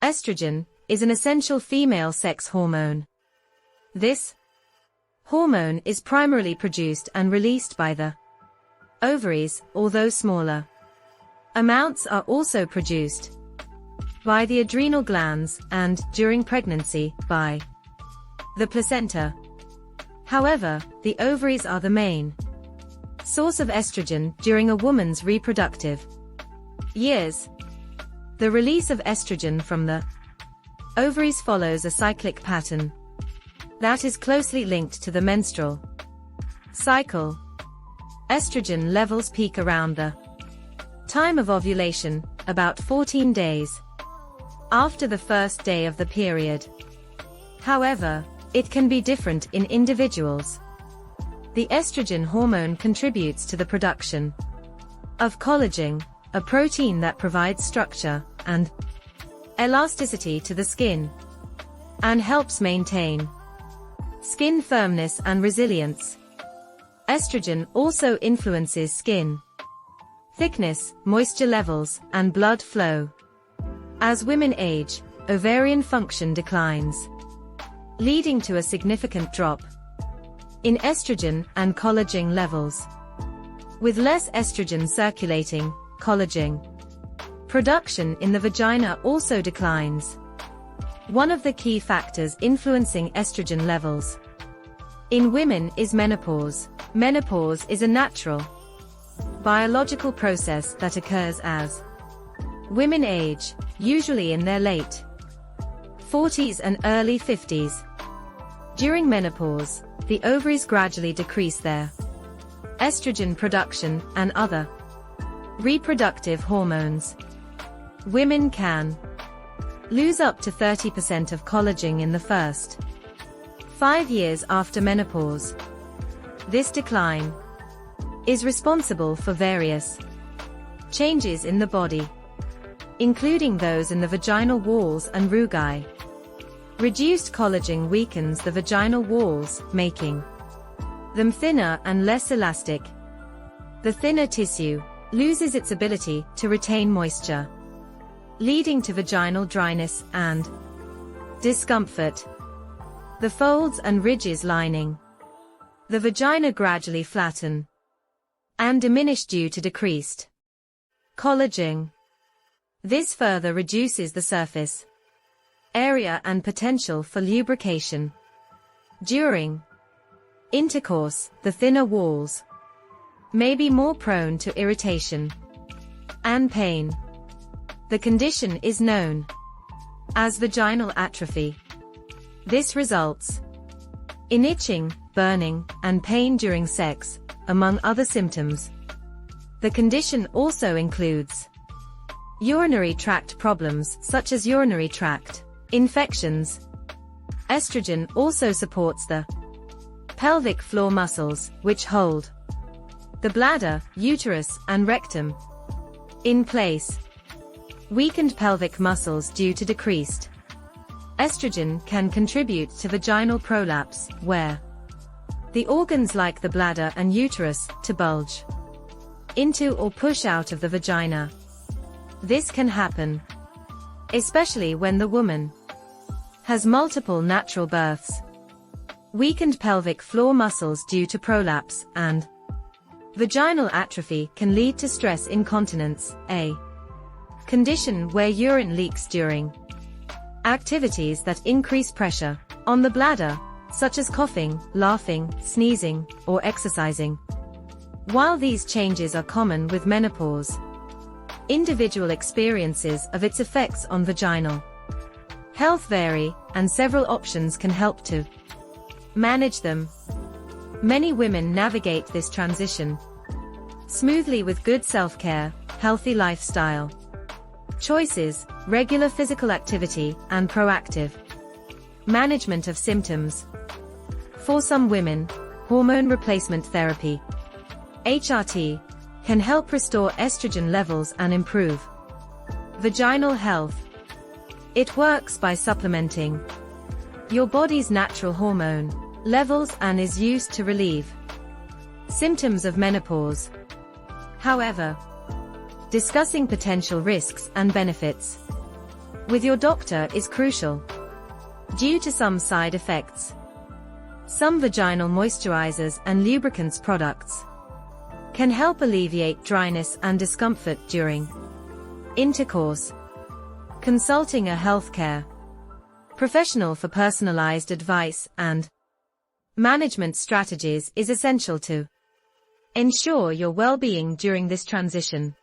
Estrogen is an essential female sex hormone. This hormone is primarily produced and released by the ovaries, although smaller amounts are also produced by the adrenal glands and, during pregnancy, by the placenta. However, the ovaries are the main source of estrogen during a woman's reproductive years. The release of estrogen from the ovaries follows a cyclic pattern that is closely linked to the menstrual cycle. Estrogen levels peak around the time of ovulation, about 14 days after the first day of the period. However, it can be different in individuals. The estrogen hormone contributes to the production of collagen, a protein that provides structure and elasticity to the skin and helps maintain skin firmness and resilience. Estrogen also influences skin thickness, moisture levels, and blood flow. As women age, ovarian function declines, leading to a significant drop in estrogen and collagen levels. With less estrogen circulating, collagen production in the vagina also declines. One of the key factors influencing estrogen levels in women is menopause. Menopause is a natural biological process that occurs as women age, usually in their late 40s and early 50s. During menopause, the ovaries gradually decrease their estrogen production and other reproductive hormones. Women can lose up to 30% of collagen in the first 5 years after menopause. This decline is responsible for various changes in the body, including those in the vaginal walls and rugae. Reduced collagen weakens the vaginal walls, making them thinner and less elastic. The thinner tissue loses its ability to retain moisture, leading to vaginal dryness and discomfort. The folds and ridges lining the vagina gradually flatten and diminish due to decreased collagen. This further reduces the surface area and potential for lubrication. During intercourse, the thinner walls may be more prone to irritation and pain. The condition is known as vaginal atrophy. This results in itching, burning, and pain during sex, among other symptoms. The condition also includes urinary tract problems such as urinary tract infections. Estrogen also supports the pelvic floor muscles, which hold the bladder, uterus, and rectum in place. Weakened pelvic muscles due to decreased estrogen can contribute to vaginal prolapse, where the organs like the bladder and uterus to bulge into or push out of the vagina. This can happen especially when the woman has multiple natural births. Weakened pelvic floor muscles due to prolapse and vaginal atrophy can lead to stress incontinence, a condition where urine leaks during activities that increase pressure on the bladder, such as coughing, laughing, sneezing, or exercising. While these changes are common with menopause, individual experiences of its effects on vaginal health vary, and several options can help to manage them. Many women navigate this transition smoothly with good self-care, healthy lifestyle choices, regular physical activity, and proactive management of symptoms. For some women, hormone replacement therapy (HRT) can help restore estrogen levels and improve vaginal health. It works by supplementing your body's natural hormone levels and is used to relieve symptoms of menopause. However, discussing potential risks and benefits. with your doctor is crucial. Due to some side effects, some vaginal moisturizers and lubricants products can help alleviate dryness and discomfort during intercourse. Consulting a healthcare professional for personalized advice and management strategies is essential to ensure your well-being during this transition.